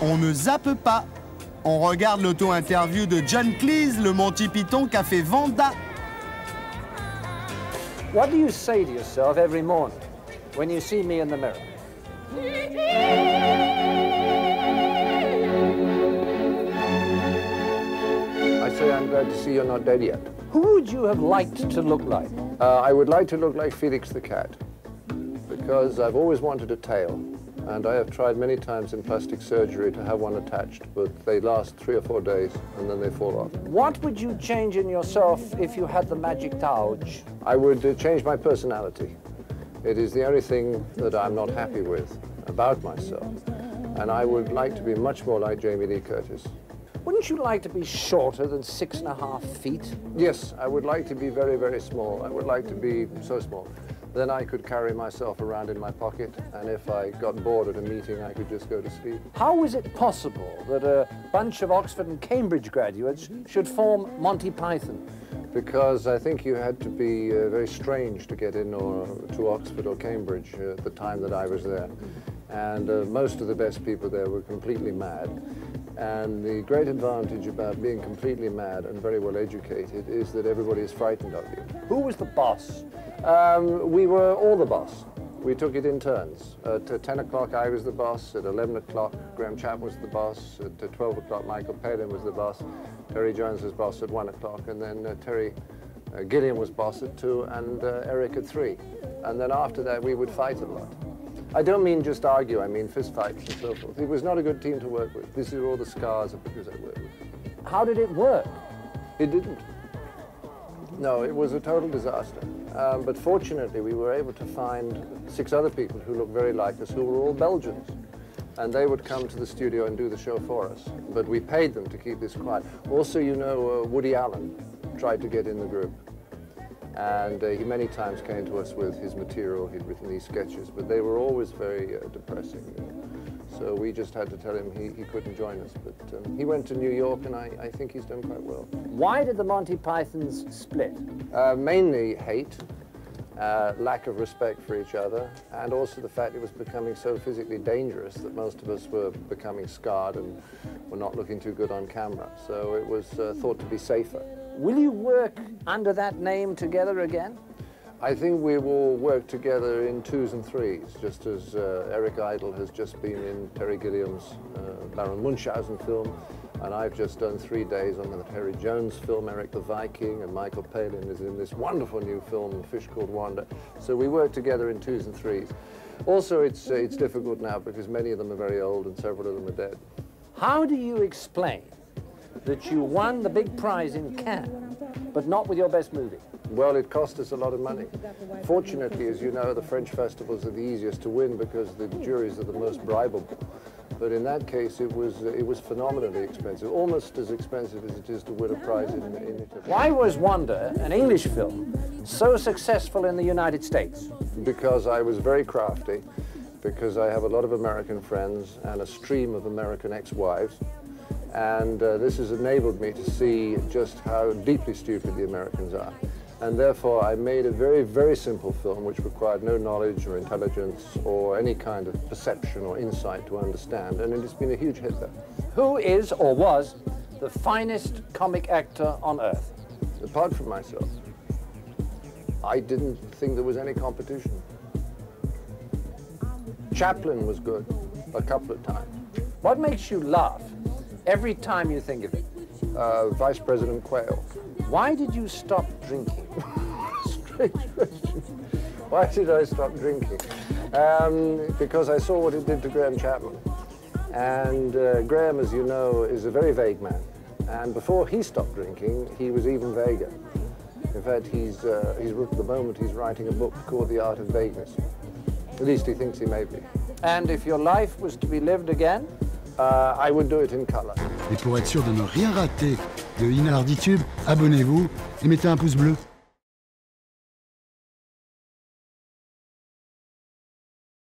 On ne zappe pas. On regarde l'auto-interview de John Cleese, le Monty Python qu'a fait Vanda. What do you say to yourself every morning when you see me in the mirror? I say I'm glad to see you're not dead yet. Who would you have liked to look like? I would like to look like Felix the cat, because I've always wanted a tail, and I have tried many times in plastic surgery to have one attached, but they last 3 or 4 days, and then they fall off. What would you change in yourself if you had the magic touch? I would change my personality. It is the only thing that I'm not happy with about myself, and I would like to be much more like Jamie Lee Curtis. Wouldn't you like to be shorter than 6.5 feet? Yes, I would like to be very, very small. I would like to be so small. Then I could carry myself around in my pocket, and if I got bored at a meeting, I could just go to sleep. How is it possible that a bunch of Oxford and Cambridge graduates should form Monty Python? Because I think you had to be very strange to get in to Oxford or Cambridge at the time that I was there. And most of the best people there were completely mad. And the great advantage about being completely mad and very well educated is that everybody is frightened of you. Who was the boss? We were all the boss. We took it in turns. At 10 o'clock I was the boss, at 11 o'clock Graham Chapman was the boss, at 12 o'clock Michael Palin was the boss, Terry Jones was boss at 1 o'clock, and then Terry Gilliam was boss at 2, and Eric at 3. And then after that we would fight a lot. I don't mean just argue, I mean fist fights and so forth. It was not a good team to work with. These are all the scars of because I worked with. How did it work? It didn't. No, it was a total disaster. But fortunately, we were able to find 6 other people who looked very like us, who were all Belgians. And they would come to the studio and do the show for us. But we paid them to keep this quiet. Also, you know, Woody Allen tried to get in the group. And he many times came to us with his material. He'd written these sketches, but they were always very depressing. So we just had to tell him he couldn't join us. But he went to New York, and I think he's done quite well. Why did the Monty Pythons split? Mainly hate, lack of respect for each other, and also the fact it was becoming so physically dangerous that most of us were becoming scarred and were not looking too good on camera. So it was thought to be safer. Will you work under that name together again? I think we will work together in 2s and 3s, just as Eric Idle has just been in Terry Gilliam's Baron Munchausen film, and I've just done 3 days on the Terry Jones film, Eric the Viking, and Michael Palin is in this wonderful new film, A Fish Called Wanda. So we work together in 2s and 3s. Also, it's difficult now because many of them are very old and several of them are dead. How do you explain that you won the big prize in Cannes, but not with your best movie? Well, it cost us a lot of money. Fortunately, as you know, the French festivals are the easiest to win because the juries are the most bribable. But in that case, it was phenomenally expensive, almost as expensive as it is to win a prize in Italy. Why was Wanda, an English film, so successful in the United States? Because I was very crafty, because I have a lot of American friends and a stream of American ex-wives. And this has enabled me to see just how deeply stupid the Americans are. And therefore, I made a very, very simple film which required no knowledge or intelligence or any kind of perception or insight to understand. And it's been a huge hit there. Who is or was the finest comic actor on earth? Apart from myself, I didn't think there was any competition. Chaplin was good a couple of times. What makes you laugh every time you think of it? Vice President Quayle. Why did you stop drinking? Strange question. Why did I stop drinking? Because I saw what it did to Graham Chapman. And Graham, as you know, is a very vague man. And before he stopped drinking, he was even vaguer. In fact, at the moment he's writing a book called The Art of Vagueness. At least he thinks he may be. And if your life was to be lived again? I would do it in color. Et pour être sûr de ne rien rater de Inarditube, abonnez-vous et mettez un pouce bleu.